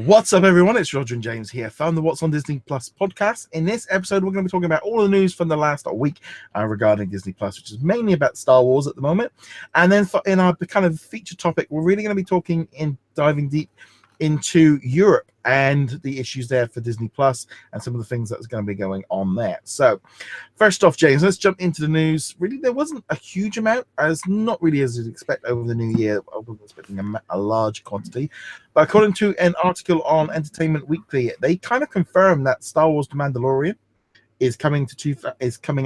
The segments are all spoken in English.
What's up, everyone? It's Roger and James here from the What's on Disney Plus podcast. In this episode, we're going to be talking about all the news from the last week regarding Disney Plus, which is mainly about Star Wars at the moment. And then in our kind of feature topic, we're really going to be diving deep into Europe and the issues there for Disney Plus and some of the things that's going to be going on there. So first off, James, let's jump into the news. Really, there wasn't a huge amount, not really as you'd expect over the new year. I wasn't expecting a large quantity. But according to an article on Entertainment Weekly, they kind of confirmed that Star Wars The Mandalorian is coming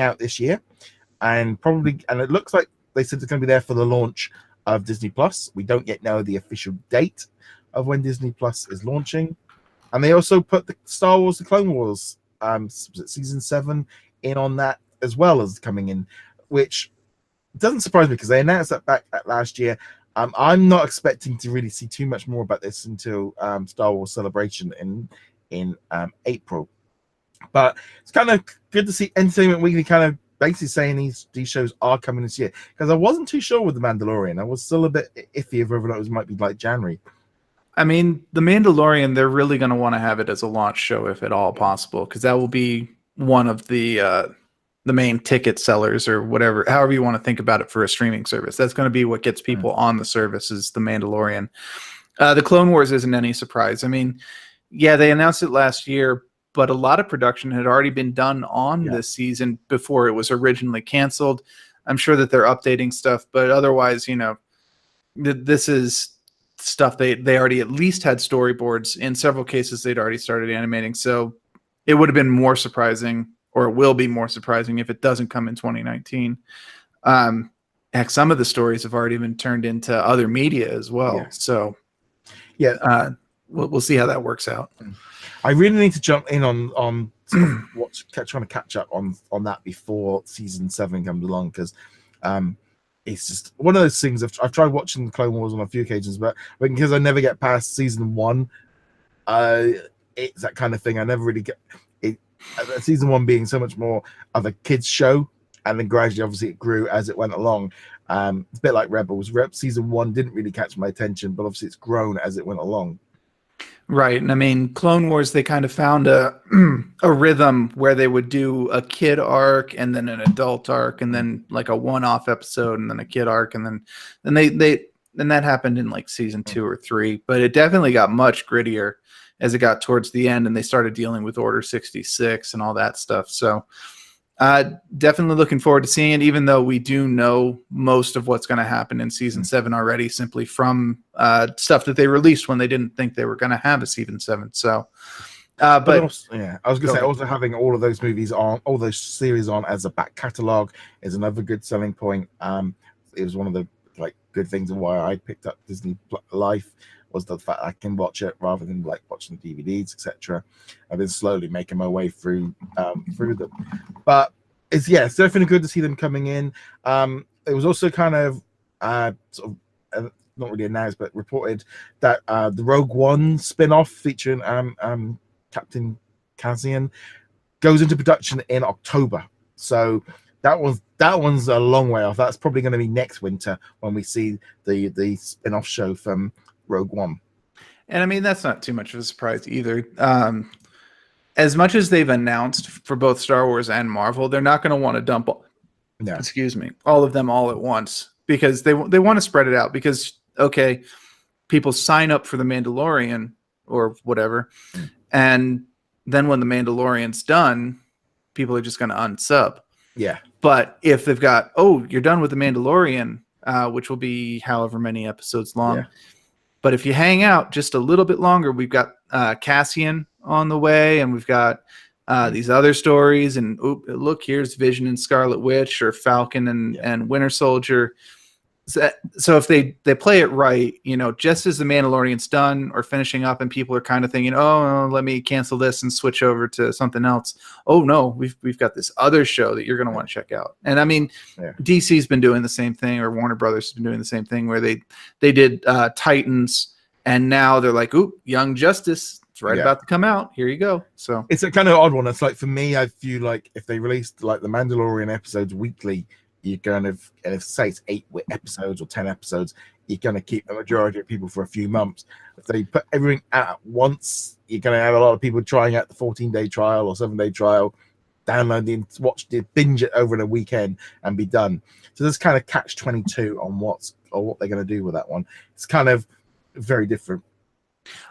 out this year. And it looks like they said it's going to be there for the launch of Disney Plus. We don't yet know the official date of when Disney Plus is launching. And they also put the Star Wars The Clone Wars season 7 in on that as well as coming in, which doesn't surprise me because they announced that back at last year. I'm not expecting to really see too much more about this until Star Wars Celebration in April. But it's kind of good to see Entertainment Weekly kind of basically saying these shows are coming this year, because I wasn't too sure with The Mandalorian. I was still a bit iffy of whether or not it might be like January. I mean, The Mandalorian, they're really going to want to have it as a launch show if at all possible, because that will be one of the main ticket sellers or whatever, however you want to think about it for a streaming service. That's going to be what gets people on the service is The Mandalorian. The Clone Wars isn't any surprise. I mean, yeah, they announced it last year, but a lot of production had already been done on this season before it was originally canceled. I'm sure that they're updating stuff, but otherwise, this is stuff they already at least had storyboards. In several cases, they'd already started animating. So it would have been more surprising, or it will be more surprising if it doesn't come in 2019. Heck, some of the stories have already been turned into other media as well. Yeah. So we'll see how that works out. I really need to jump in on trying to catch up on that before season 7 comes along, because it's just one of those things. I've tried watching the Clone Wars on a few occasions, but because I never get past season 1, it's that kind of thing. I never really get it. Season 1 being so much more of a kids show, and then gradually, obviously, it grew as it went along. It's a bit like Rebels. Season 1 didn't really catch my attention, but obviously, it's grown as it went along. Right. And I mean, Clone Wars, they kind of found a rhythm where they would do a kid arc and then an adult arc and then like a one-off episode and then a kid arc. And then that happened in like season 2 or 3, but it definitely got much grittier as it got towards the end and they started dealing with Order 66 and all that stuff. So definitely looking forward to seeing it, even though we do know most of what's going to happen in season 7 already, simply from stuff that they released when they didn't think they were going to have a season 7. So, but also, I was going to say, also having all of those movies on, all those series on as a back catalog is another good selling point. It was one of the good things of why I picked up Disney Life, was the fact I can watch it rather than watching DVDs, etc. I've been slowly making my way through them, but it's definitely good to see them coming in. It was also kind of not really announced, but reported that the Rogue One spin-off featuring Captain Cassian goes into production in October. So that one's a long way off. That's probably going to be next winter when we see the spin-off show from Rogue One. And I mean, that's not too much of a surprise either. As much as they've announced for both Star Wars and Marvel, they're not going to want to dump all of them all at once, because they want to spread it out, because okay, people sign up for The Mandalorian or whatever, and then when The Mandalorian's done, people are just going to unsub. Yeah. But if they've got, you're done with The Mandalorian, which will be however many episodes long. Yeah. But if you hang out just a little bit longer, we've got Cassian on the way, and we've got these other stories. And look, here's Vision and Scarlet Witch, or Falcon and Winter Soldier. So if they play it right, just as The Mandalorian's done or finishing up, and people are kind of thinking, let me cancel this and switch over to something else. Oh no, we've got this other show that you're going to want to check out. And I mean, DC's been doing the same thing, or Warner Brothers has been doing the same thing, where they did Titans, and now they're like, Young Justice, it's about to come out. Here you go. So it's a kind of odd one. It's like, for me, I feel like if they released The Mandalorian episodes weekly, you're going to, and if say it's 8 episodes or 10 episodes, you're going to keep the majority of people for a few months. If they put everything out at once, you're going to have a lot of people trying out the 14-day trial or 7-day trial, download it, watch it, binge it over the weekend, and be done. So there's kind of catch-22 on what they're going to do with that one. It's kind of very different.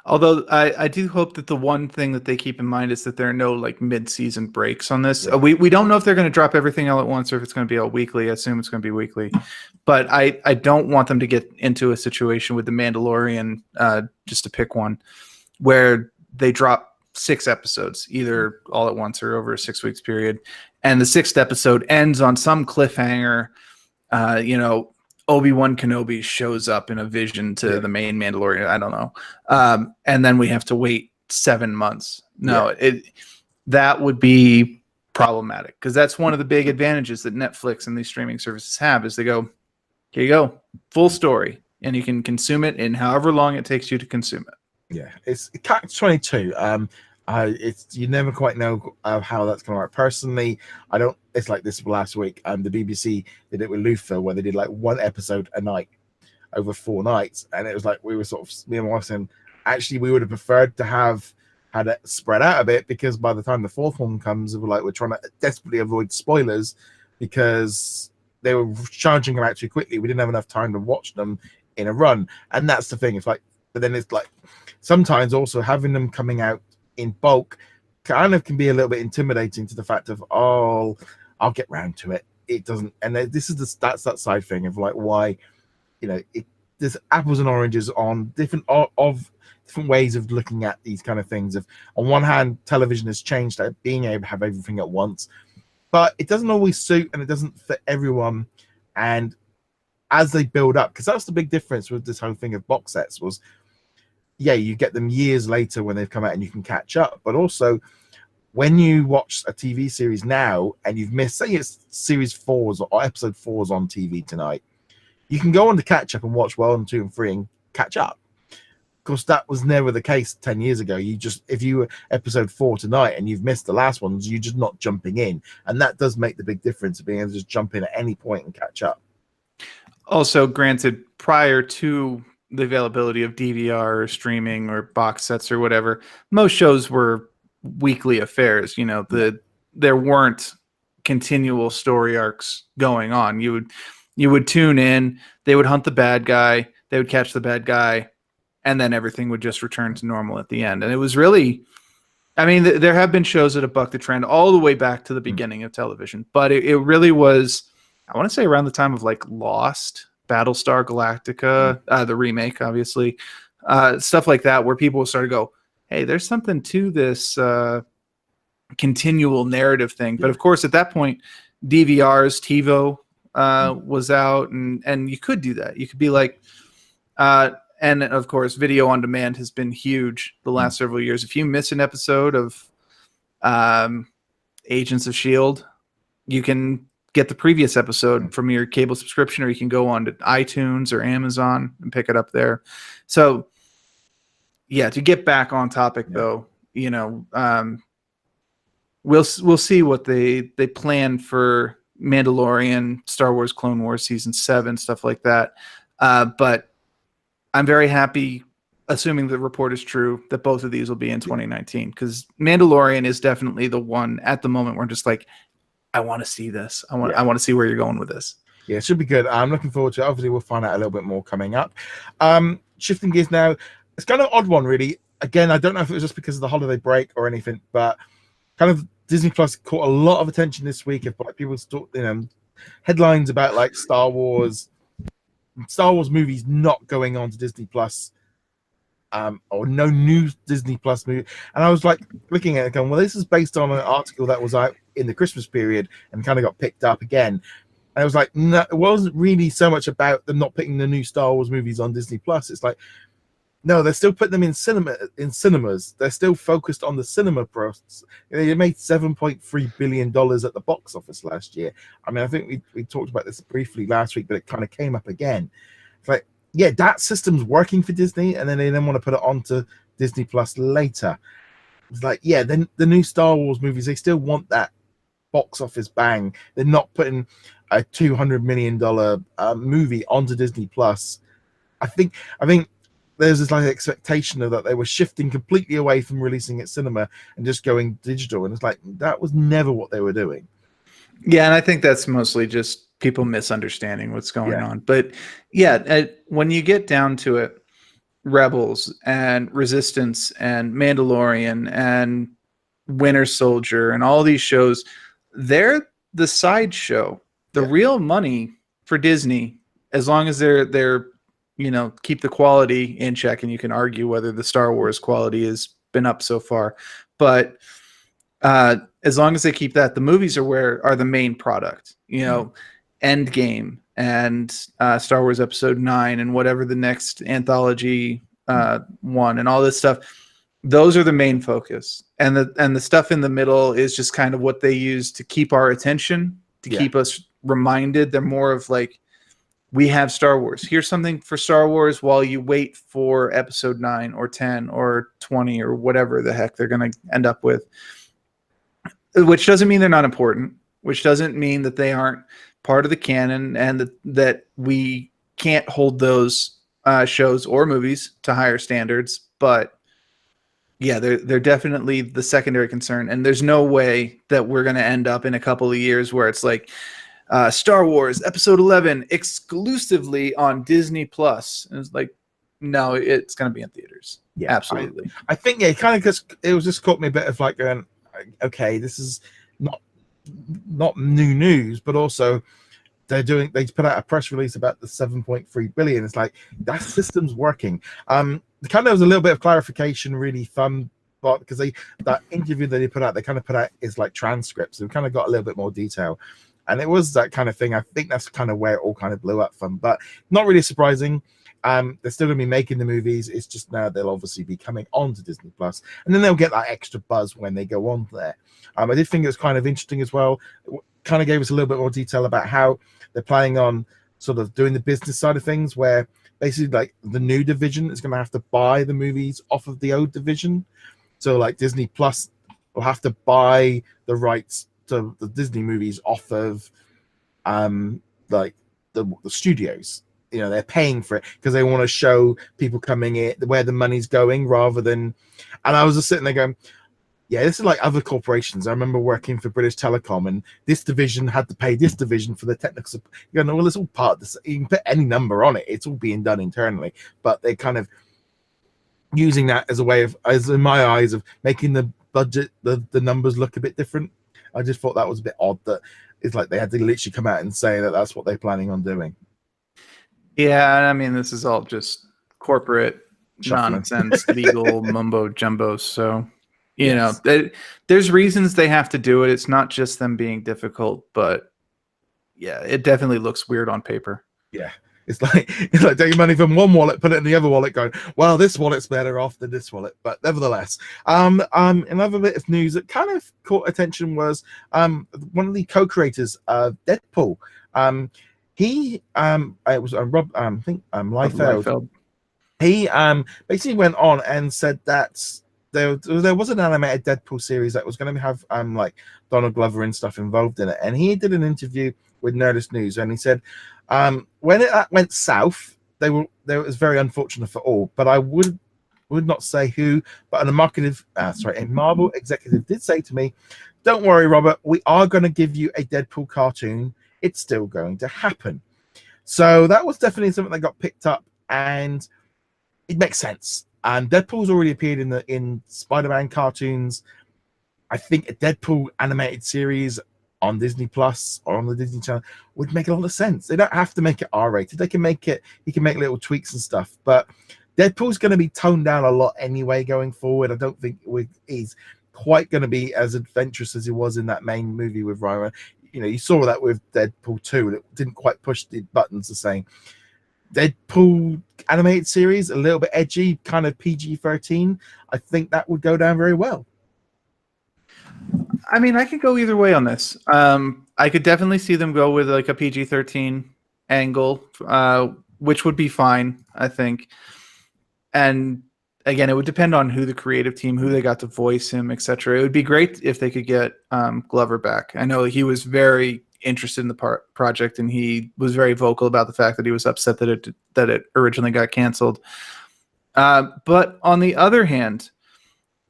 Although I do hope that the one thing that they keep in mind is that there are no like mid-season breaks on this. Yeah. We don't know if they're going to drop everything all at once or if it's going to be all weekly. I assume it's going to be weekly. But I don't want them to get into a situation with The Mandalorian, just to pick one, where they drop 6 episodes, either all at once or over a 6 weeks period. And the 6th episode ends on some cliffhanger, Obi-Wan Kenobi shows up in a vision to the main Mandalorian. I don't know. And then we have to wait 7 months. No, that would be problematic because that's one of the big advantages that Netflix and these streaming services have is they go, here you go, full story, and you can consume it in however long it takes you to consume it. Yeah, it's catch-22. It's you never quite know how that's going to work. Personally, I don't. It's like this last week. The BBC did it with Luther, where they did like 1 episode a night over 4 nights, and it was like we were sort of me and my wife saying, actually, we would have preferred to have had it spread out a bit because by the time the 4th one comes, we're trying to desperately avoid spoilers because they were charging them out too quickly. We didn't have enough time to watch them in a run, and that's the thing. It's like, but then it's like sometimes also having them coming out in bulk kind of can be a little bit intimidating to the fact of, oh, I'll get round to it. It doesn't, and this is that's that side thing of like why, there's apples and oranges on different ways of looking at these kind of things. Of on one hand, television has changed at being able to have everything at once, but it doesn't always suit and it doesn't fit everyone. And as they build up, because that's the big difference with this whole thing of box sets was, you get them years later when they've come out and you can catch up. But also, when you watch a TV series now and you've missed, say it's series 4s or episode 4s on TV tonight, you can go on to catch up and watch 1, 2, and 3 and catch up. Of course, that was never the case 10 years ago. If you were episode 4 tonight and you've missed the last ones, you're just not jumping in. And that does make the big difference of being able to just jump in at any point and catch up. Also, granted, prior to the availability of DVR or streaming or box sets or whatever, most shows were weekly affairs. There weren't continual story arcs going on. You would tune in, they would hunt the bad guy, they would catch the bad guy, and then everything would just return to normal at the end. And it was really, there have been shows that have bucked the trend all the way back to the beginning of television, but it really was, I want to say around the time of like Lost, Battlestar Galactica, the remake, obviously, stuff like that, where people started to go, hey, there's something to this continual narrative thing. But of course, at that point, DVRs, TiVo was out, and you could do that. You could be like, and of course, video on demand has been huge the last several years. If you miss an episode of Agents of S.H.I.E.L.D., you can get the previous episode from your cable subscription, or you can go on to iTunes or Amazon and pick it up there. So to get back on topic though, we'll see what they plan for Mandalorian, Star Wars Clone Wars Season 7, stuff like that. But I'm very happy, assuming the report is true, that both of these will be in 2019, because Mandalorian is definitely the one at the moment where I'm just like, I want to see this. I want to see where you're going with this. Yeah, it should be good. I'm looking forward to it. Obviously, we'll find out a little bit more coming up. Shifting gears now, it's kind of an odd one, really. Again, I don't know if it was just because of the holiday break or anything, but kind of Disney Plus caught a lot of attention this week. If like people headlines about like Star Wars movies not going on to Disney Plus, or no new Disney Plus movie. And I was like looking at it going, well, this is based on an article that was out in the Christmas period and kind of got picked up again. And I was like, no, it wasn't really so much about them not putting the new Star Wars movies on Disney Plus. It's like, no, they're still putting them in cinemas. They're still focused on the cinema process. They made $7.3 billion at the box office last year. I think we talked about this briefly last week, but it kind of came up again. It's like, that system's working for Disney, and then they want to put it onto Disney Plus later. It's like, then the new Star Wars movies, they still want that box office bang. They're not putting a $200 million movie onto Disney Plus I think there's this like expectation of that they were shifting completely away from releasing at cinema and just going digital, and it's like that was never what they were doing. Yeah, and I think that's mostly just people misunderstanding what's going Yeah. on. But yeah, when you get down to it, Rebels and Resistance and Mandalorian and Winter Soldier and all these shows, they're the sideshow. The real money for Disney, as long as they're keep the quality in check, and you can argue whether the Star Wars quality has been up so far, but as long as they keep that, the movies are the main product. Endgame and Star Wars Episode 9 and whatever the next anthology one and all this stuff. Those are the main focus, and the stuff in the middle is just kind of what they use to keep our attention, to keep us reminded. They're more of like, we have Star Wars. Here's something for Star Wars while you wait for Episode 9 or 10 or 20 or whatever the heck they're going to end up with. Which doesn't mean they're not important, which doesn't mean that they aren't part of the canon, and that we can't hold those shows or movies to higher standards. But yeah, they're definitely the secondary concern, and there's no way that we're going to end up in a couple of years where it's like Star Wars Episode 11 exclusively on Disney Plus. And it's like, no, it's going to be in theaters. Yeah, absolutely. I think it kind of just caught me a bit of like going, okay, this is not new news, but also they put out a press release about the 7.3 billion. It's like that system's working. Kind of was a little bit of clarification, really fun, but because that interview that they put out is like transcripts. We kind of got a little bit more detail, and it was that kind of thing. I think that's kind of where it all kind of blew up from, but not really surprising. They're still going to be making the movies. It's just now they'll obviously be coming on to Disney Plus, and then they'll get that extra buzz when they go on there. I did think it was kind of interesting as well. It kind of gave us a little bit more detail about how they're planning on sort of doing the business side of things, where basically like the new division is going to have to buy the movies off of the old division. So like Disney Plus will have to buy the rights to the Disney movies off of like the studios. They're paying for it because they want to show people coming in where the money's going rather than. And I was just sitting there going, yeah, this is like other corporations. I remember working for British Telecom, and this division had to pay this division for the technical support. Well, it's all part of this. You can put any number on it. It's all being done internally, but they kind of using that as a way of, as in my eyes, of making the budget, the numbers look a bit different. I just thought that was a bit odd that it's like they had to literally come out and say that that's what they're planning on doing. Yeah, I mean, this is all just corporate nonsense, legal mumbo jumbo. So, there's reasons they have to do it. It's not just them being difficult, but yeah, it definitely looks weird on paper. Yeah, it's like taking money from one wallet, put it in the other wallet, going, well, this wallet's better off than this wallet. But nevertheless, another bit of news that kind of caught attention was one of the co-creators of Deadpool. He it was Rob, I think Liefeld. He basically went on and said that there was an animated Deadpool series that was going to have like Donald Glover and stuff involved in it, and he did an interview with Nerdist News, and he said when it went south, it was very unfortunate for all, but I would not say who, but a Marvel executive did say to me, "Don't worry, Robert, we are going to give you a Deadpool cartoon. It's still going to happen." So that was definitely something that got picked up, and it makes sense. And Deadpool's already appeared in Spider-Man cartoons. I think a Deadpool animated series on Disney Plus or on the Disney Channel would make a lot of sense. They don't have to make it R-rated. They can make it. You can make little tweaks and stuff. But Deadpool's going to be toned down a lot anyway going forward. I don't think he's quite going to be as adventurous as he was in that main movie with Ryan. You saw that with Deadpool 2, and it didn't quite push the buttons the same. Deadpool animated series, a little bit edgy, kind of PG-13. I think that would go down very well. I mean, I could go either way on this. I could definitely see them go with like a PG-13 angle, which would be fine, I think. And again, it would depend on who the creative team, who they got to voice him, etc. It would be great if they could get Glover back. I know he was very interested in the project, and he was very vocal about the fact that he was upset that it originally got canceled. But on the other hand,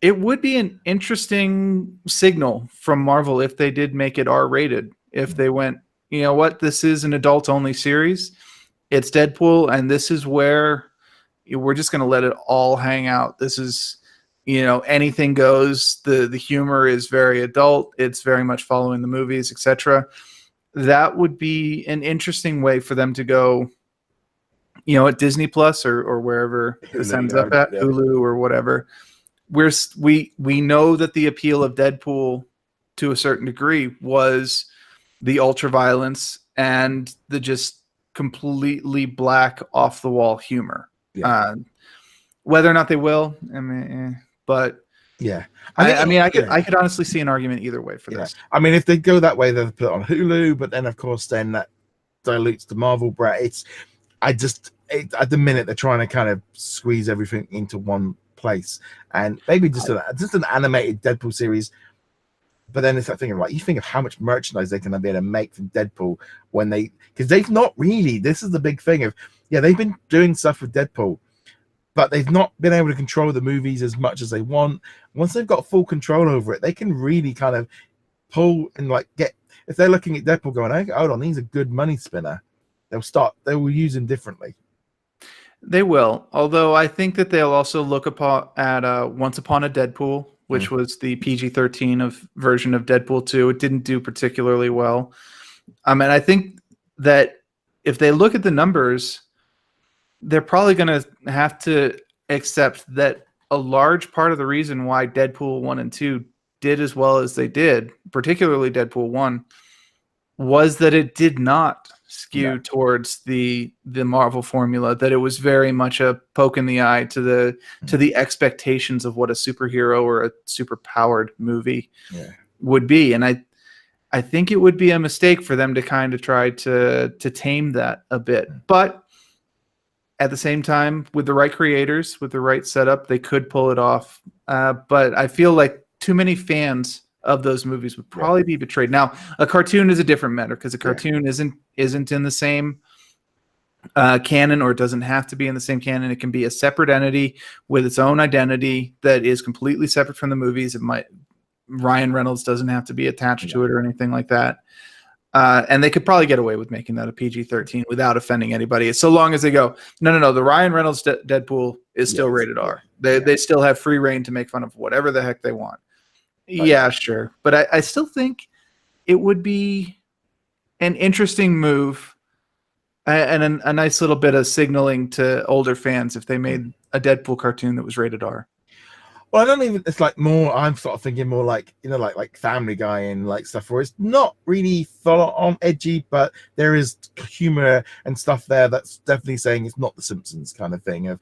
it would be an interesting signal from Marvel if they did make it R-rated. If they went, you know what, this is an adult-only series. It's Deadpool, and this is where we're just going to let it all hang out. This is, anything goes. The humor is very adult. It's very much following the movies, etc. That would be an interesting way for them to go, at Disney Plus or wherever this ends up at, Hulu or whatever. We know that the appeal of Deadpool to a certain degree was the ultra violence and the just completely black off the wall humor. Yeah. Whether or not they will, but yeah, I could honestly see an argument either way for this. I mean, if they go that way, they'll put it on Hulu, but then of course then that dilutes the Marvel brand. At the minute they're trying to kind of squeeze everything into one place, and maybe just an animated Deadpool series. But then it's that thing of like, you think of how much merchandise they can be able to make from Deadpool because they've not really. This is the big thing of they've been doing stuff with Deadpool, but they've not been able to control the movies as much as they want. Once they've got full control over it, they can really kind of pull and if they're looking at Deadpool going, hey, hold on, he's a good money spinner. They will use him differently. They will, although I think that they'll also look at Once Upon a Deadpool, which was the PG-13 version of Deadpool 2. It didn't do particularly well. And I think that if they look at the numbers, they're probably going to have to accept that a large part of the reason why Deadpool 1 and 2 did as well as they did, particularly Deadpool 1, was that it did not skew towards the Marvel formula, that it was very much a poke in the eye to the expectations of what a superhero or a super powered movie would be. And I think it would be a mistake for them to kind of try to tame that a bit. But at the same time, with the right creators, with the right setup, they could pull it off. But I feel like too many fans of those movies would probably be betrayed. Now, a cartoon is a different matter because a cartoon isn't in the same canon, or it doesn't have to be in the same canon. It can be a separate entity with its own identity that is completely separate from the movies. Ryan Reynolds doesn't have to be attached to it or anything like that. And they could probably get away with making that a PG-13 without offending anybody, so long as they go, no, the Ryan Reynolds Deadpool is still rated R. They still have free reign to make fun of whatever the heck they want. Yeah, sure. But I still think it would be an interesting move and a nice little bit of signaling to older fans if they made a Deadpool cartoon that was rated R. Well, I don't even. It's like more. I'm sort of thinking more like like Family Guy and like stuff where it's not really full on edgy, but there is humor and stuff there that's definitely saying it's not The Simpsons kind of thing. Of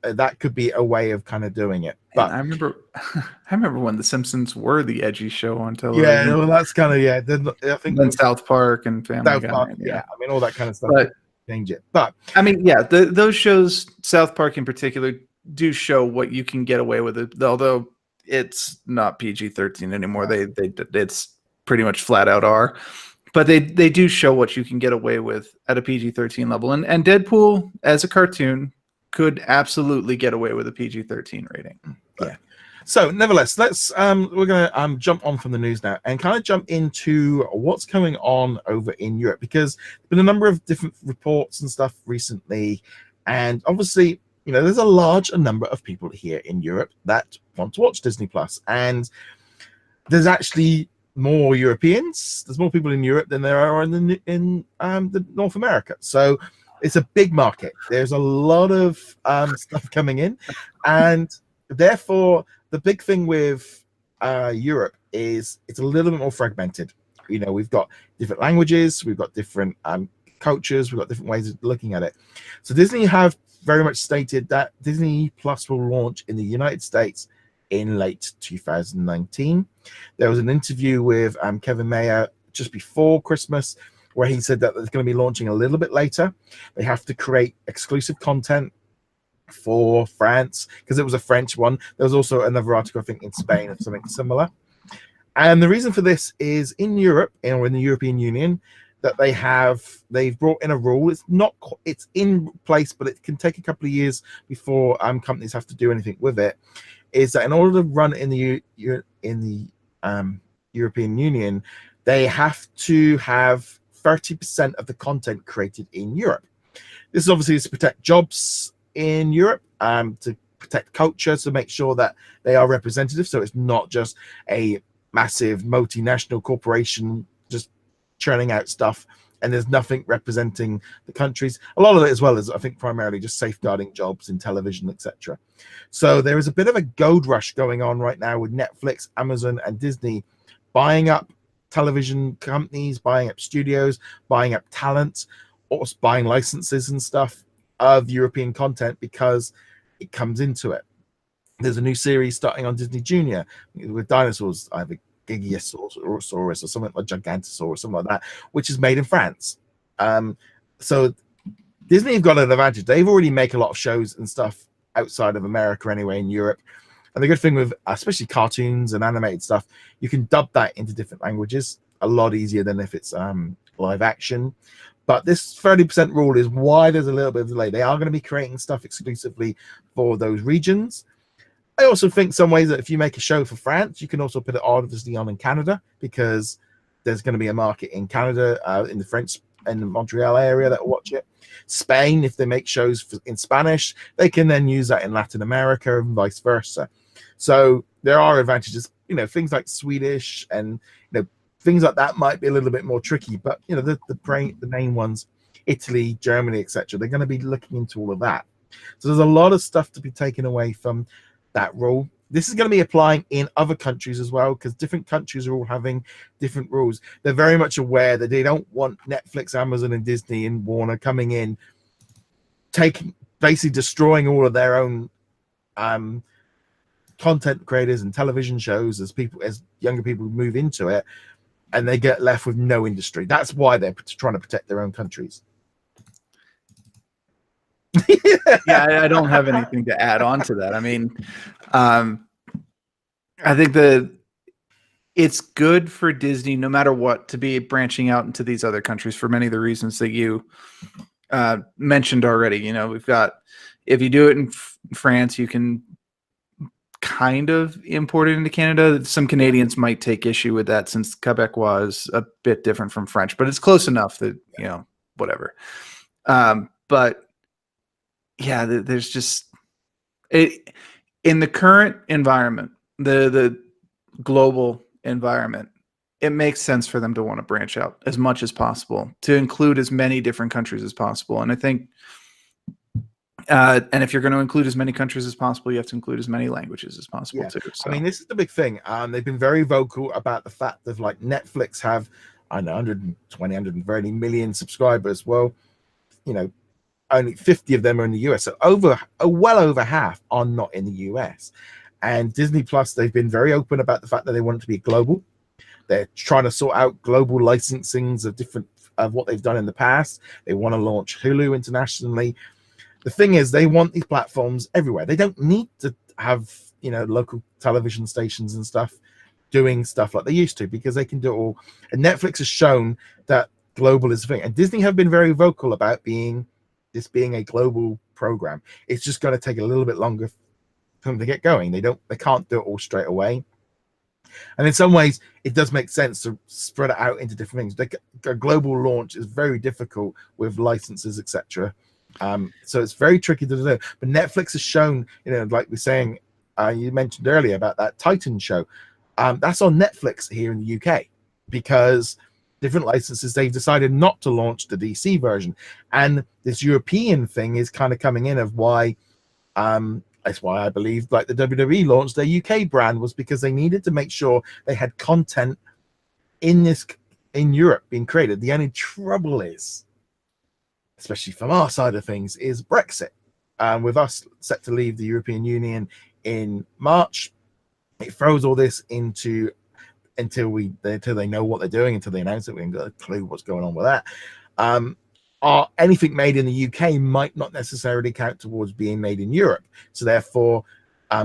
that could be a way of kind of doing it. But I remember when The Simpsons were the edgy show on television. Yeah, well, that's kind of I think then South Park and Family Guy. Park, I mean all that kind of stuff. But change it. But I mean, those shows, South Park in particular, do show what you can get away with it, although it's not PG-13 anymore. It's pretty much flat out R, but they do show what you can get away with at a PG-13 level, and Deadpool as a cartoon could absolutely get away with a PG-13 rating. Yeah. So nevertheless, let's we're gonna jump on from the news now and kind of jump into what's going on over in Europe, because there's been a number of different reports and stuff recently, and obviously there's a large number of people here in Europe that want to watch Disney Plus, and there's actually more Europeans. There's more people in Europe than there are in the North America. So it's a big market. There's a lot of stuff coming in, and therefore the big thing with Europe is it's a little bit more fragmented. We've got different languages, we've got different cultures, we've got different ways of looking at it. So Disney have very much stated that Disney Plus will launch in the United States in late 2019. There was an interview with Kevin Mayer just before Christmas where he said that it's going to be launching a little bit later. They have to create exclusive content for France because it was a French one. There was also another article, I think, in Spain of something similar. And the reason for this is in Europe, or in the European Union, that they've brought in a rule. It's in place, but it can take a couple of years before companies have to do anything with it. Is that in order to run in the European Union, they have to have 30% of the content created in Europe. This is obviously to protect jobs in Europe, to protect culture, to make sure that they are representative. So it's not just a massive multinational corporation just churning out stuff and there's nothing representing the countries. A lot of it as well is, I think, primarily just safeguarding jobs in television, etc. So there is a bit of a gold rush going on right now with Netflix, Amazon, and Disney buying up television companies, buying up studios, buying up talent, or buying licenses and stuff of European content because it comes into it. There's a new series starting on Disney Junior with dinosaurs, either Giganotosaurus or something like Gigantosaurus or something like that, which is made in France. So Disney have got an advantage. They've already make a lot of shows and stuff outside of America anyway, in Europe. And the good thing with especially cartoons and animated stuff, you can dub that into different languages a lot easier than if it's live action. But this 30% rule is why there's a little bit of delay. They are going to be creating stuff exclusively for those regions. I also think some ways that if you make a show for France, you can also put it obviously on in Canada, because there's going to be a market in Canada, in the French and the Montreal area that will watch it. Spain, if they make shows in Spanish, they can then use that in Latin America and vice versa. So there are advantages, things like Swedish and, things like that might be a little bit more tricky, but, the main ones, Italy, Germany, etc., they're going to be looking into all of that. So there's a lot of stuff to be taken away from that rule. This is going to be applying in other countries as well, because different countries are all having different rules. They're very much aware that they don't want Netflix, Amazon, and Disney and Warner coming in, basically destroying all of their own content creators and television shows as younger people move into it, and they get left with no industry. That's why they're trying to protect their own countries. Yeah, I don't have anything to add on to that. I mean, I think that it's good for Disney, no matter what, to be branching out into these other countries for many of the reasons that you mentioned already. We've got, if you do it in France, you can kind of import it into Canada. Some Canadians might take issue with that, since Quebecois is a bit different from French, but it's close enough that, whatever. But yeah, there's just in the current environment, the global environment, it makes sense for them to want to branch out as much as possible, to include as many different countries as possible. And I think, and if you're going to include as many countries as possible, you have to include as many languages as possible too. So. I mean, this is the big thing. They've been very vocal about the fact that, like, Netflix have, 120, 130 million subscribers. Well, only 50 of them are in the US. So well over half are not in the US. And Disney Plus, they've been very open about the fact that they want it to be global. They're trying to sort out global licensings of what they've done in the past. They want to launch Hulu internationally. The thing is, they want these platforms everywhere. They don't need to have, local television stations and stuff doing stuff like they used to, because they can do it all. And Netflix has shown that global is the thing. And Disney have been very vocal about this being a global program. It's just going to take a little bit longer for them to get going. They can't do it all straight away. And in some ways, it does make sense to spread it out into different things. A global launch is very difficult with licenses, etc. So it's very tricky to do. But Netflix has shown, like we're saying, you mentioned earlier about that Titan show. That's on Netflix here in the UK, because different licenses, they've decided not to launch the DC version. And this European thing is kind of coming in of why, that's why I believe, like, the WWE launched their UK brand, was because they needed to make sure they had content in Europe being created. The only trouble is, especially from our side of things, is Brexit. With us set to leave the European Union in March, it throws all this into, until they know what they're doing, until they announce it, we haven't got a clue what's going on with that. Anything made in the UK might not necessarily count towards being made in Europe. So therefore,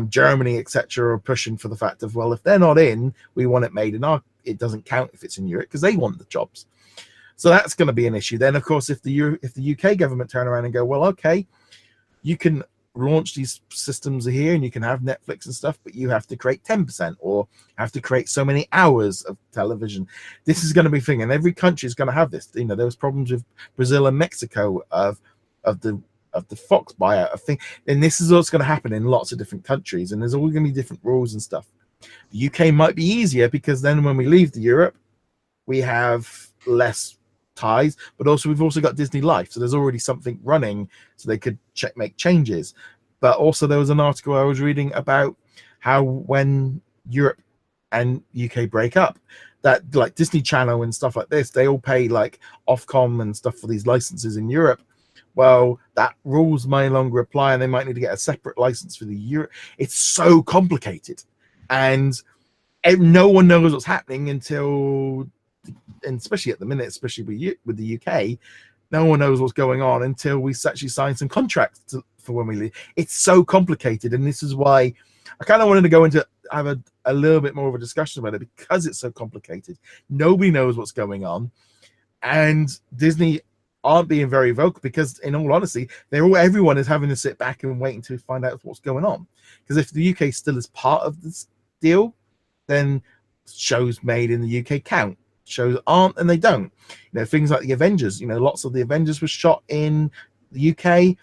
Germany, etc., are pushing for the fact of, well, if they're not in, we want it made in our. It doesn't count if it's in Europe because they want the jobs. So that's going to be an issue. Then, of course, if the UK government turn around and go, well, okay, you can launch these systems here and you can have Netflix and stuff, but you have to create 10% or have to create so many hours of television. This is going to be a thing, and every country is going to have this. You know, there was problems with Brazil and Mexico of the Fox buyout of thing, and this is what's going to happen in lots of different countries, and there's all going to be different rules and stuff. The UK might be easier because then when we leave the Europe, we have less ties, but also we've also got DisneyLife, so there's already something running, so they could make changes. But also there was an article I was reading about how when Europe and UK break up, that like Disney Channel and stuff like this, they all pay like Ofcom and stuff for these licenses in Europe. Well, that rules no longer apply, and they might need to get a separate license for the Europe. It's so complicated, and no one knows what's happening until, and especially at the minute, especially with the UK, no one knows what's going on until we actually sign some contracts for when we leave. It's so complicated, and this is why I kind of wanted to go into have a little bit more of a discussion about it, because it's so complicated. Nobody knows what's going on, and Disney aren't being very vocal because, in all honesty, everyone is having to sit back and waiting to find out what's going on. Because if the UK still is part of this deal, then shows made in the UK count. Shows aren't, and they don't. You know, things like the Avengers. You know, lots of the Avengers was shot in the UK.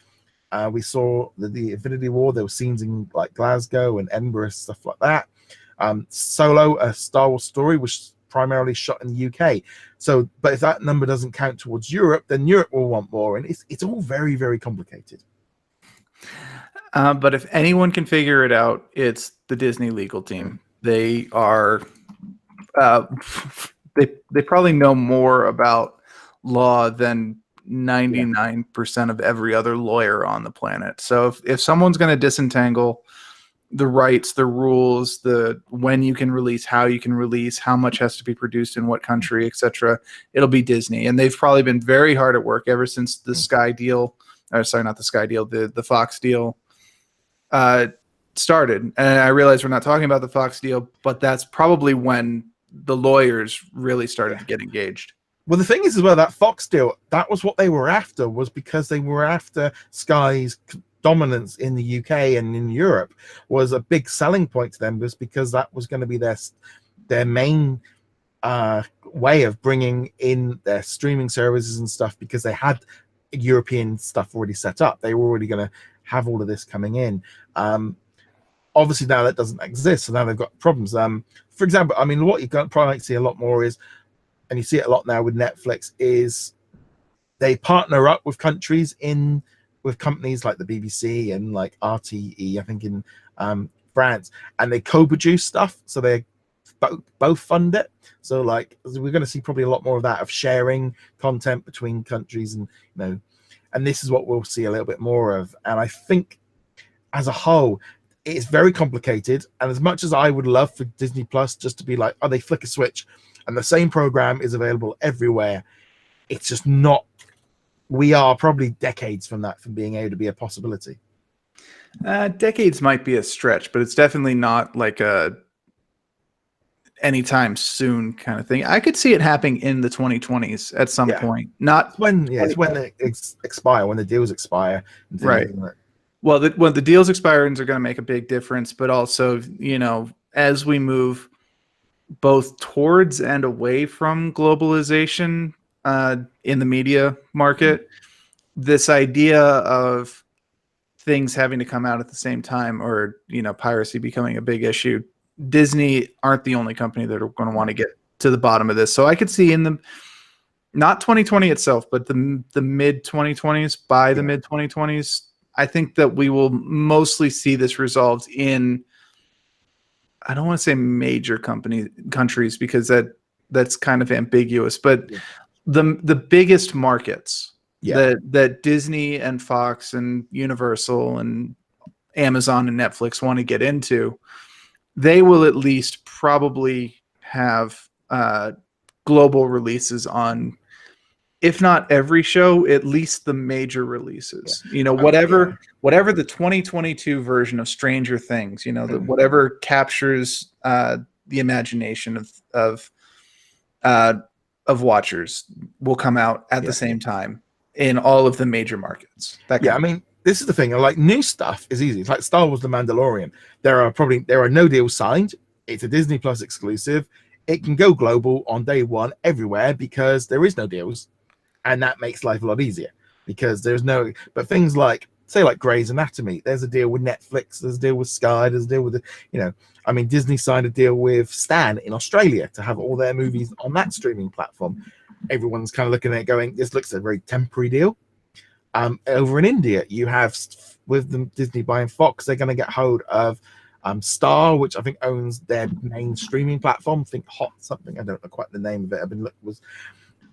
We saw the Infinity War. There were scenes in like Glasgow and Edinburgh, stuff like that. Solo, a Star Wars story, was primarily shot in the UK. So, but if that number doesn't count towards Europe, then Europe will want more, and it's all very, very complicated. But if anyone can figure it out, it's the Disney legal team. They are. They probably know more about law than 99% of every other lawyer on the planet. So if someone's going to disentangle the rights, the rules, the when you can release, how you can release, how much has to be produced in what country, etc., it'll be Disney. And they've probably been very hard at work ever since the Sky deal, or sorry, not the Sky deal, the Fox deal started. And I realize we're not talking about the Fox deal, but that's probably when the lawyers really started to get engaged. Well, the thing is as well, that Fox deal, that was what they were after, was because they were after Sky's dominance in the UK and in Europe was a big selling point to them, was because that was going to be their main way of bringing in their streaming services and stuff, because they had European stuff already set up. They were already going to have all of this coming in. Obviously now that doesn't exist, so now they've got problems. For example, I mean, what you probably see a lot more is, and you see it a lot now with Netflix, is they partner up with countries with companies like the BBC and like RTE, I think in France, and they co-produce stuff, so they both fund it. So like we're going to see probably a lot more of that, of sharing content between countries, and and this is what we'll see a little bit more of. And I think as a whole, it's very complicated, and as much as I would love for Disney Plus just to be like, oh, they flick a switch and the same program is available everywhere, it's just not. We are probably decades from that, from being able to be a possibility. Decades might be a stretch, but it's definitely not like a anytime soon kind of thing. I could see it happening in the 2020s at some point. Not when, it's when they expire, when the deals expire. Right. Well, when the deals expire, are going to make a big difference, but also, as we move both towards and away from globalization in the media market, this idea of things having to come out at the same time, or piracy becoming a big issue, Disney aren't the only company that are going to want to get to the bottom of this. So I could see in the not 2020 itself, but the mid 2020s, by the mid 2020s, I think that we will mostly see this resolved in, I don't want to say major countries, because that's kind of ambiguous, but the biggest markets that Disney and Fox and Universal and Amazon and Netflix want to get into, they will at least probably have global releases on if not every show, at least the major releases. Yeah. You know, whatever the 2022 version of Stranger Things, you know, whatever captures the imagination of watchers will come out at the same time in all of the major markets. I mean, this is the thing. Like, new stuff is easy. It's like Star Wars: The Mandalorian. There are no deals signed. It's a Disney Plus exclusive. It can go global on day one everywhere because there is no deals, and that makes life a lot easier because there's no. But things like, say, like Grey's Anatomy, there's a deal with Netflix. There's a deal with Sky. There's a deal with I mean, Disney signed a deal with Stan in Australia to have all their movies on that streaming platform. Everyone's kind of looking at it going, this looks a very temporary deal. Over in India, you have, with them Disney buying Fox, they're going to get hold of Star, which I think owns their main streaming platform. I think Hot something. I don't know quite the name of it.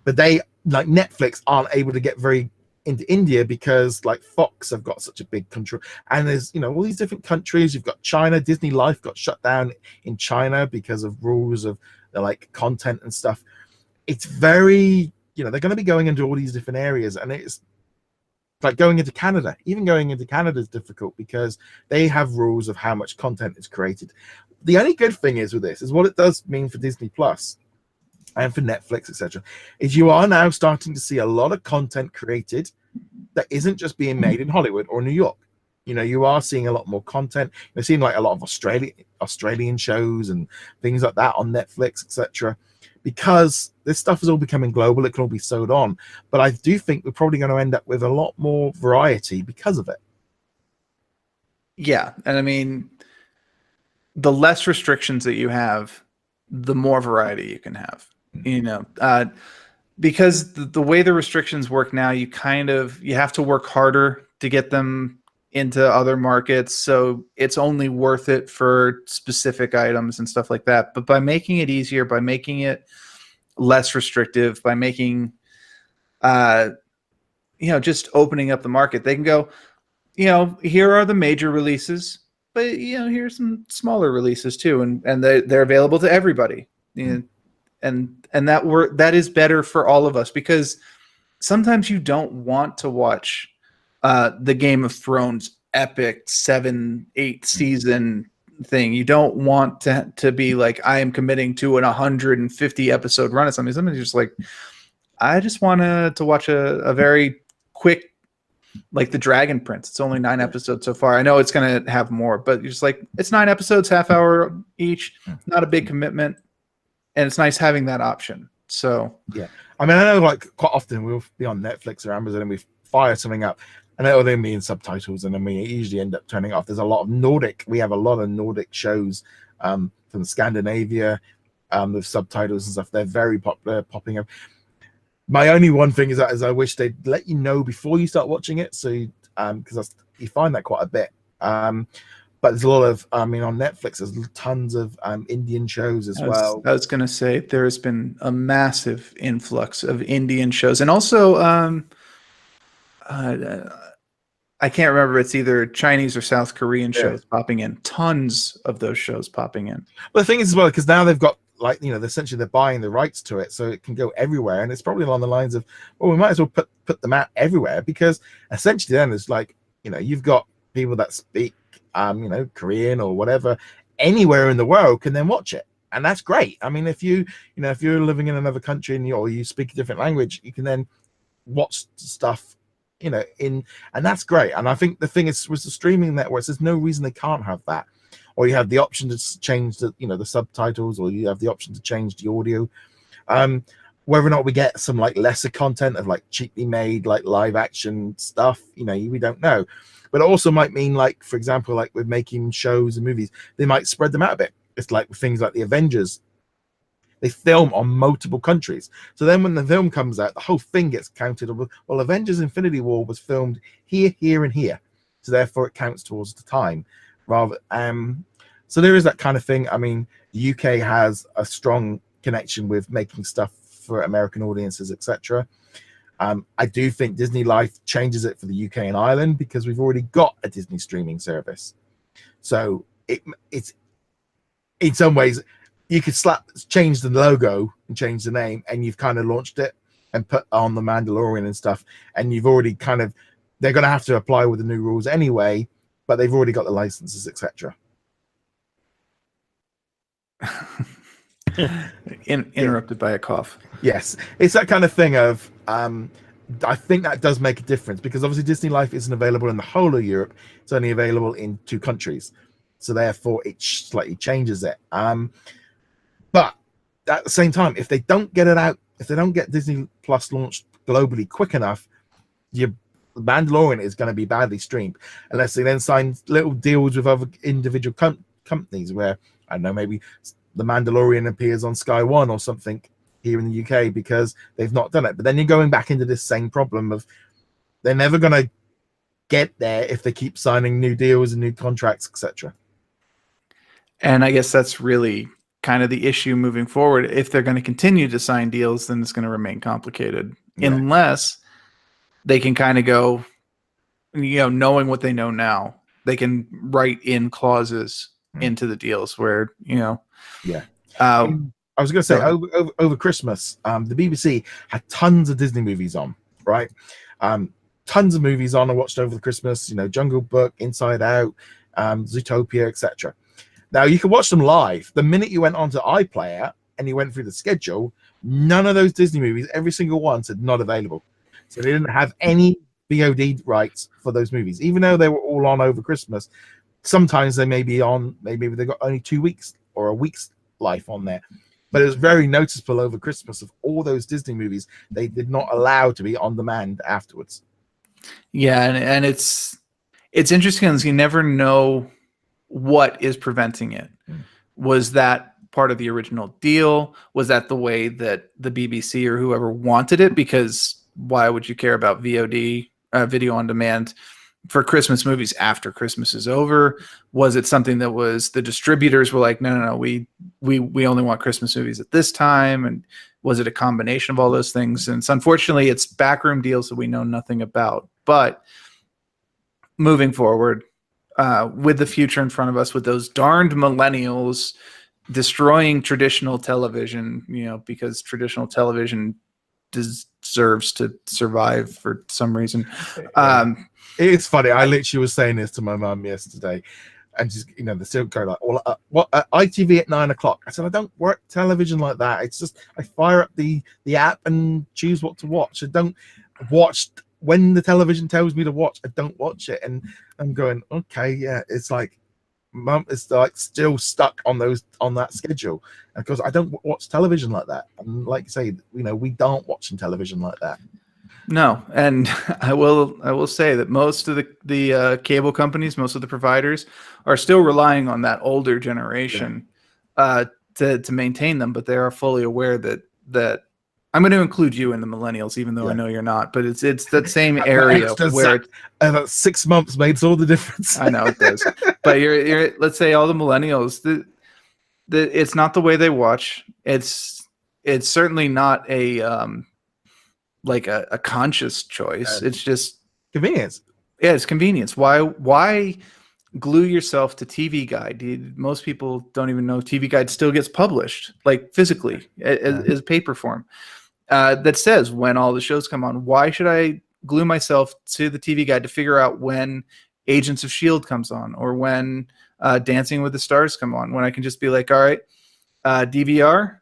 But they, like Netflix, aren't able to get very into India because like Fox have got such a big control, and there's all these different countries. You've got China. DisneyLife got shut down in China because of rules of the like content and stuff. It's very they're going to be going into all these different areas, and it's like going into Canada. Even going into Canada is difficult because they have rules of how much content is created. The only good thing is with this is what it does mean for Disney Plus and for Netflix, etc., is you are now starting to see a lot of content created that isn't just being made in Hollywood or New York. You are seeing a lot more content. You're seeing like a lot of Australian shows and things like that on Netflix, etc., because this stuff is all becoming global. It can all be sold on. But I do think we're probably going to end up with a lot more variety because of it. Yeah, and I mean, the less restrictions that you have, the more variety you can have. Because the way the restrictions work now, you have to work harder to get them into other markets. So it's only worth it for specific items and stuff like that. But by making it easier, by making it less restrictive, by making, just opening up the market, they can go, here are the major releases, but here's some smaller releases too, and they're available to everybody. And that is better for all of us, because sometimes you don't want to watch the Game of Thrones epic 7-8 season thing. You don't want to be like, I am committing to an 150 episode run of something. Somebody's just like, I just want to watch a very quick, like the Dragon Prince. It's only 9 episodes so far. I know it's going to have more, but you're just like, it's 9 episodes, half hour each, not a big commitment. And it's nice having that option. So yeah, I mean, I know like quite often we'll be on Netflix or Amazon and we fire something up, and it'll then be in subtitles, and then we usually end up turning it off. There's a lot of Nordic. We have a lot of Nordic shows from Scandinavia with subtitles and stuff. They're very popular, popping up. My only one thing is I wish they'd let you know before you start watching it, so because you find that quite a bit. But there's a lot of, on Netflix, there's tons of Indian shows as well. I was going to say, there's been a massive influx of Indian shows. And also, I can't remember, it's either Chinese or South Korean shows popping in. Tons of those shows popping in. But the thing is as well, because now they've got, like, essentially they're buying the rights to it, so it can go everywhere. And it's probably along the lines of, well, we might as well put them out everywhere, because essentially then it's like, you've got people that speak Korean or whatever anywhere in the world can then watch it, and that's great. I mean, if you're living in another country or you speak a different language, you can then watch stuff and that's great. And I think the thing is, with the streaming networks, there's no reason they can't have that. Or you have the option to change the subtitles, or you have the option to change the audio. Whether or not we get some like lesser content of like cheaply made like live action stuff, we don't know. But it also might mean, like, for example, like with making shows and movies, they might spread them out a bit. It's like with things like the Avengers. They film on multiple countries. So then when the film comes out, the whole thing gets counted. Well, Avengers Infinity War was filmed here, here, and here. So therefore it counts towards the time. So there is that kind of thing. I mean, the UK has a strong connection with making stuff for American audiences, etc. I do think DisneyLife changes it for the UK and Ireland, because we've already got a Disney streaming service. So it's in some ways you could change the logo and change the name, and you've kind of launched it. and put on the Mandalorian and stuff, and you've already they're going to have to apply with the new rules anyway, but they've already got the licenses, etc. Interrupted by a cough. Yes, it's that kind of thing of I think that does make a difference, because obviously DisneyLife isn't available in the whole of Europe. It's only available in 2 countries, so therefore it slightly changes it. But at the same time, if they don't get it out, if they don't get Disney Plus launched globally quick enough, your Mandalorian is going to be badly streamed, unless they then sign little deals with other individual companies where, I don't know, maybe the Mandalorian appears on Sky One or something here in the UK, because they've not done it. But then you're going back into this same problem of they're never going to get there if they keep signing new deals and new contracts, etc. And I guess that's really kind of the issue moving forward. If they're going to continue to sign deals, then it's going to remain complicated, unless they can kind of go, knowing what they know now, they can write in clauses into the deals where, I was going to say, over Christmas, the BBC had tons of Disney movies on, right? Tons of movies on. I watched over the Christmas, Jungle Book, Inside Out, Zootopia, etc. Now, you can watch them live. The minute you went onto iPlayer and you went through the schedule, none of those Disney movies, every single one, said not available. So they didn't have any VOD rights for those movies, even though they were all on over Christmas. Sometimes they may be on, maybe they got only 2 weeks or a week's life on there. But it was very noticeable over Christmas of all those Disney movies they did not allow to be on demand afterwards. Yeah, and it's interesting because you never know what is preventing it. Was that part of the original deal? Was that the way that the BBC or whoever wanted it? Because why would you care about VOD, video on demand, for Christmas movies after Christmas is over? Was it something that was the distributors were like, no, we only want Christmas movies at this time? And was it a combination of all those things? And so unfortunately, it's backroom deals that we know nothing about. But moving forward, with the future in front of us, with those darned millennials destroying traditional television, because traditional television deserves to survive for some reason. It's funny. I literally was saying this to my mum yesterday, and she's, they're still going like, "Well, what ITV at 9 o'clock?" I said, "I don't work television like that. It's just I fire up the app and choose what to watch. I don't watch when the television tells me to watch. I don't watch it." And I'm going, okay, yeah. It's like mum is like still stuck on that schedule, and because I don't watch television like that. And like you say, we don't watch television like that. No, and I will say that most of the cable companies, most of the providers, are still relying on that older generation to maintain them. But they are fully aware that I'm going to include you in the millennials, even though I know you're not. But it's that same area where 6 months makes all the difference. I know it does. But you're let's say all the millennials, it's not the way they watch. It's certainly not a like a conscious choice. It's just convenience. Yeah, it's convenience. Why glue yourself to TV Guide? Most people don't even know TV Guide still gets published, like physically, as paper form, that says when all the shows come on. Why should I glue myself to the TV Guide to figure out when Agents of S.H.I.E.L.D. comes on, or when Dancing with the Stars come on, when I can just be like, all right, DVR,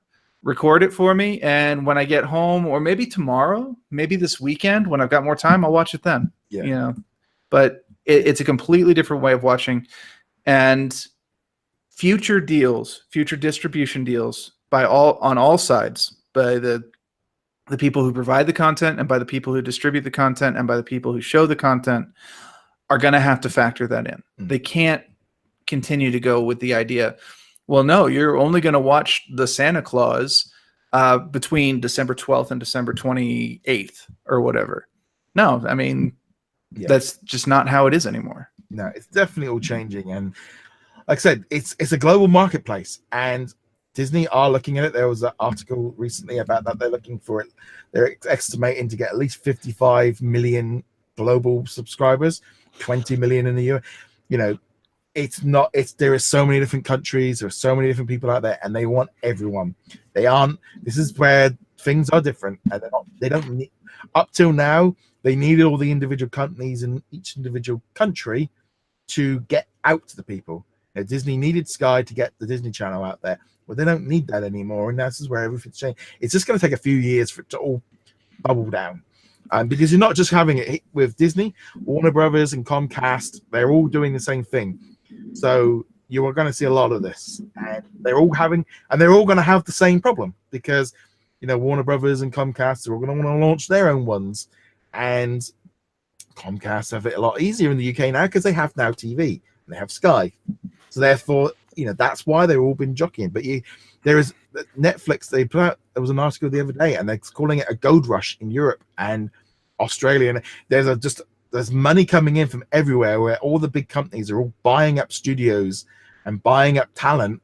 record it for me, and when I get home, or maybe tomorrow, maybe this weekend when I've got more time, I'll watch it then. But it's a completely different way of watching. And future distribution deals on all sides, by the people who provide the content, and by the people who distribute the content, and by the people who show the content, are going to have to factor that in. They can't continue to go with the idea, well, no, you're only going to watch the Santa Claus between December 12th and December 28th or whatever. No, I mean, that's just not how it is anymore. No, it's definitely all changing. And like I said, it's a global marketplace, and Disney are looking at it. There was an article recently about that. They're looking for it. They're estimating to get at least 55 million global subscribers, 20 million in the year. There are so many different countries, there are so many different people out there, and they want everyone. This is where things are different, and they don't need, up till now they needed all the individual companies in each individual country to get out to the people. Disney needed Sky to get the Disney Channel out there. Well, they don't need that anymore, and this is where everything's changed. It's just going to take a few years for it to all bubble down, because you're not just having it with Disney, Warner Brothers, and Comcast. They're all doing the same thing, so you are going to see a lot of this, and they're all going to have the same problem, because Warner Brothers and Comcast are all going to want to launch their own ones, and Comcast have it a lot easier in the UK now because they have Now TV and they have Sky. So therefore, that's why they've all been jockeying. But there is Netflix. There was an article the other day, and they're calling it a gold rush in Europe and Australia. And there's money coming in from everywhere, where all the big companies are all buying up studios and buying up talent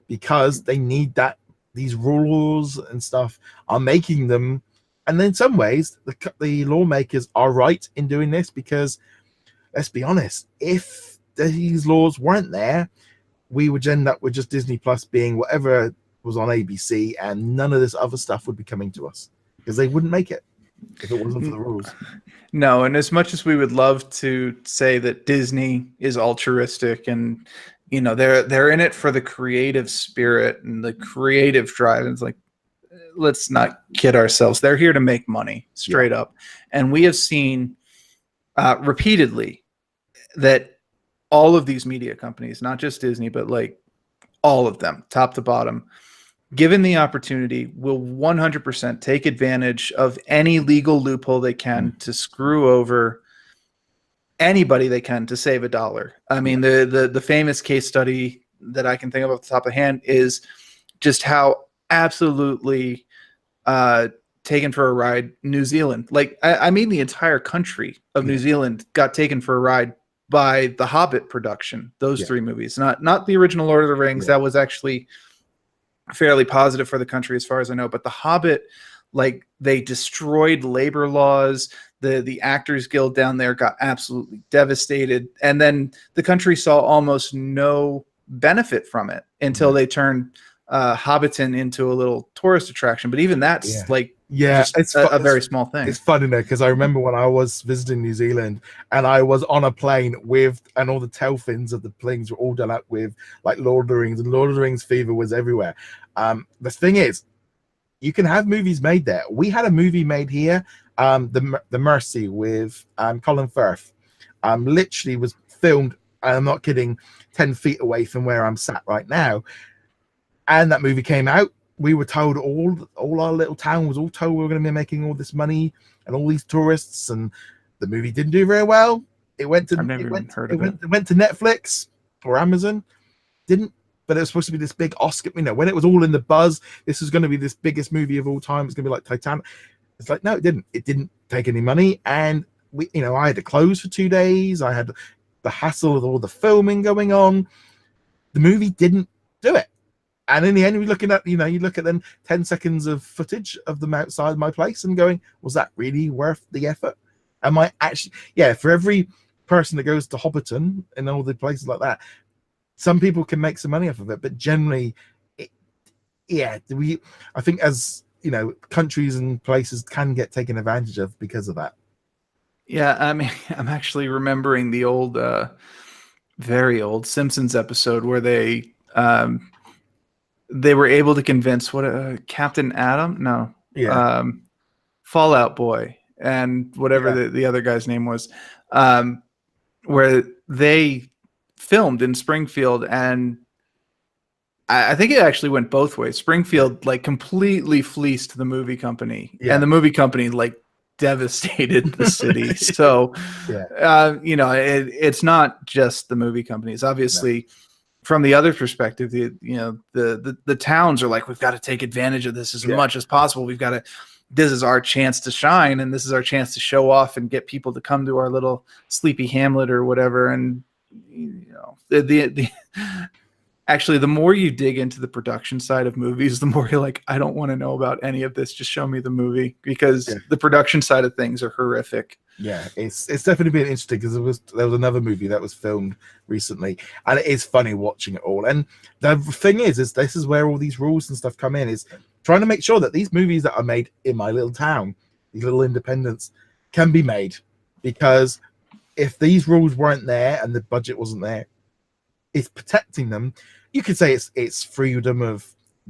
because they need that. These rules and stuff are making them. And in some ways, the lawmakers are right in doing this, because let's be honest, if these laws weren't there, we would end up with just Disney Plus being whatever was on ABC, and none of this other stuff would be coming to us, because they wouldn't make it if it wasn't for the rules. No, and as much as we would love to say that Disney is altruistic and they're in it for the creative spirit and the creative drive, it's like, let's not kid ourselves. They're here to make money, straight up. And we have seen repeatedly that all of these media companies, not just Disney, but like all of them, top to bottom, given the opportunity, will 100% take advantage of any legal loophole they can to screw over anybody they can to save $1. I mean, the famous case study that I can think of off the top of the hand is just how absolutely taken for a ride New Zealand. Like, I mean, the entire country of New Zealand got taken for a ride by the Hobbit production, those three movies, not the original Lord of the Rings. That was actually fairly positive for the country as far as I know, but the Hobbit, like, they destroyed labor laws. The Actors Guild down there got absolutely devastated, and then the country saw almost no benefit from it until they turned Hobbiton into a little tourist attraction. But even that's it's a very small thing. It's funny though, because I remember when I was visiting New Zealand and I was on a plane and all the tail fins of the planes were all done up with like Lord of the Rings, and Lord of the Rings fever was everywhere. The thing is, you can have movies made there. We had a movie made here, the Mercy with Colin Firth. Literally was filmed, I'm not kidding, 10 feet away from where I'm sat right now. And that movie came out. We were told, all our little town was all told we were going to be making all this money and all these tourists, and the movie didn't do very well. It went to Netflix or Amazon. Didn't, but it was supposed to be this big Oscar. When it was all in the buzz, this was going to be this biggest movie of all time. It's going to be like Titanic. It's like, no, it didn't. It didn't take any money, and I had to close for 2 days. I had the hassle of all the filming going on. The movie didn't do it. And in the end, you look at then 10 seconds of footage of them outside my place and going, was that really worth the effort? Am I actually, for every person that goes to Hobbiton and all the places like that, some people can make some money off of it, but generally, I think as, countries and places can get taken advantage of because of that. Yeah, I mean, I'm actually remembering the old, very old Simpsons episode where they were able to convince Captain Adam, Fallout Boy, and whatever the other guy's name was, where they filmed in Springfield, and I think it actually went both ways. Springfield like completely fleeced the movie company, and the movie company like devastated the city. So, it's not just the movie companies. Obviously, from the other perspective, the towns are like, we've got to take advantage of this as much as possible. This is our chance to shine, and this is our chance to show off and get people to come to our little sleepy hamlet or whatever. And actually, the more you dig into the production side of movies, the more you're like, I don't want to know about any of this. Just show me the movie, because the production side of things are horrific. Yeah, it's definitely been interesting, because there was another movie that was filmed recently, and it is funny watching it all. And the thing is this is where all these rules and stuff come in. Is trying to make sure that these movies that are made in my little town, these little independents, can be made. Because if these rules weren't there and the budget wasn't there, it's protecting them. You could say it's freedom of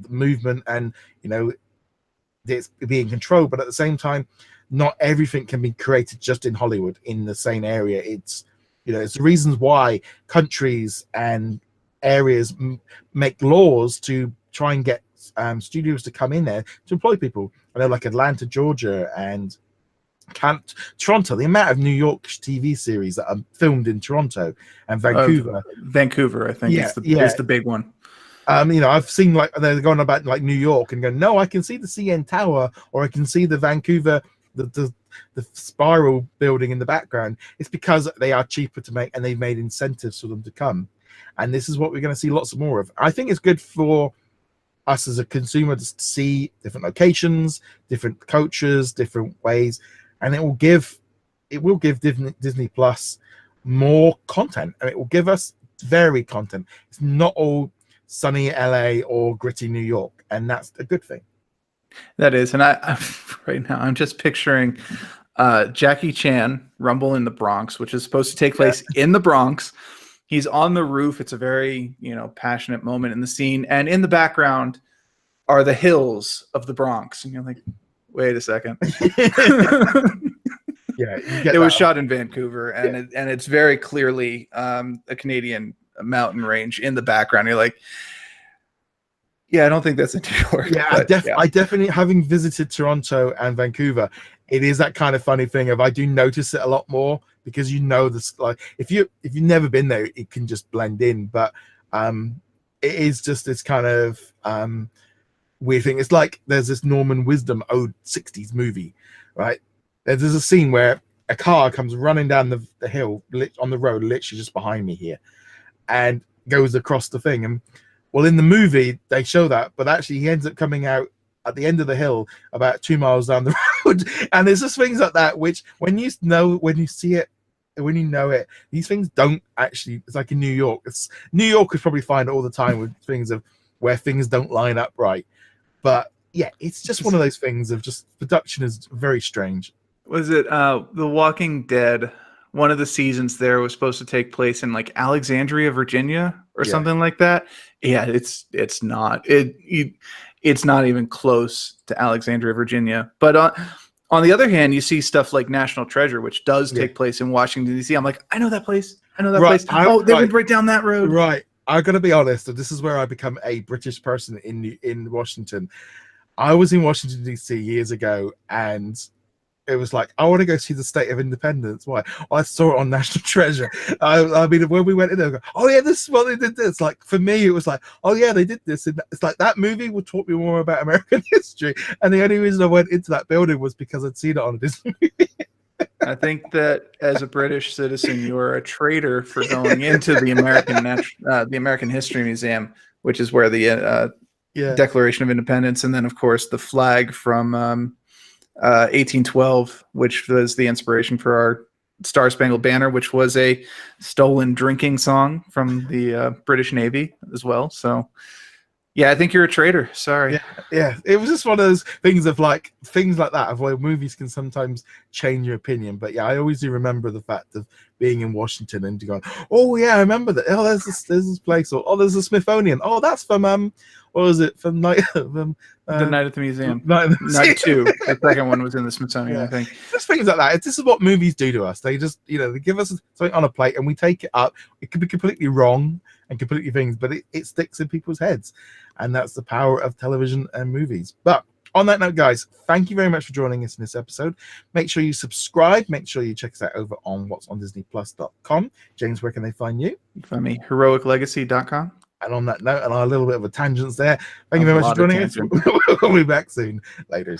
movement and, you know, it's being controlled, but at the same time, not everything can be created just in Hollywood in the same area. It's, you know, it's the reasons why countries and areas make laws to try and get studios to come in there to employ people. I know, like Atlanta, Georgia, and Toronto. The amount of New York TV series that are filmed in Toronto and Vancouver. Vancouver, I think, is the big one. You know, I've seen like they're going about like New York and going, no, I can see the CN Tower, or I can see the Vancouver, the spiral building in the background. It's because they are cheaper to make, and they've made incentives for them to come. And this is what we're going to see lots more of. I think it's good for us as a consumer to see different locations, different cultures, different ways, and it will give Disney Plus more content, and it will give us varied content. It's not all sunny LA or gritty New York, and that's a good thing. That is, and I right now I'm just picturing Jackie Chan Rumble in the Bronx, which is supposed to take place in the Bronx. He's on the roof. It's a very, you know, passionate moment in the scene, and in the background are the hills of the Bronx, and you're like, wait a second. It was shot in Vancouver, and it's very clearly a Canadian mountain range in the background. You're like, yeah, I don't think that's in New York. Yeah, I definitely, having visited Toronto and Vancouver, it is that kind of funny thing of I do notice it a lot more, because you know this, like if you've never been there, it can just blend in. But it is just this kind of weird thing. It's like there's this Norman Wisdom old 60s movie, right? There's a scene where a car comes running down the hill on the road, literally just behind me here, and goes across the thing. And well, in the movie they show that, but actually he ends up coming out at the end of the hill about 2 miles down the road. And there's just things like that, which when you know it, these things don't actually. It's like in New York. New York could probably find it all the time with things of where things don't line up right. But yeah, it's just one of those things of just production is very strange. Was it The Walking Dead? One of the seasons there was supposed to take place in like Alexandria, Virginia, or something like that. Yeah, it's not. It's not even close to Alexandria, Virginia. But on the other hand, you see stuff like National Treasure, which does take place in Washington, D.C. I'm like, I know that place. I know that place. They went right down that road. Right. I got to be honest. This is where I become a British person in Washington. I was in Washington, D.C. years ago, and it was like, I want to go see the State of Independence. Why? I saw it on National Treasure. I mean, when we went in there, I go, oh yeah, this is what they did. This, like, for me, it was like, oh yeah, they did this. And it's like that movie would taught me more about American history. And the only reason I went into that building was because I'd seen it on a Disney movie. I think that as a British citizen, you're a traitor for going into the American History Museum, which is where the Declaration of Independence, and then of course the flag from 1812, which was the inspiration for our Star Spangled Banner, which was a stolen drinking song from the British Navy as well. So yeah, I think you're a traitor. Sorry. Yeah. It was just one of those things of like things like that of where movies can sometimes change your opinion. But yeah, I always do remember the fact of being in Washington and going, oh yeah, I remember that. Oh, there's this place, or oh, there's a Smithsonian. Oh, that's from what was it from Night the Night at the Museum. Night 2. The second one was in the Smithsonian, I think. Just things like that. This is what movies do to us. They just, they give us something on a plate and we take it up. It could be completely wrong and completely things, but it sticks in people's heads. And that's the power of television and movies. But on that note, guys, thank you very much for joining us in this episode. Make sure you subscribe. Make sure you check us out over on whatsondisneyplus.com. James, where can they find you? You can find me heroiclegacy.com. And on that note, and a little bit of a tangents there, thank you very much for joining us. We'll be back soon. Later.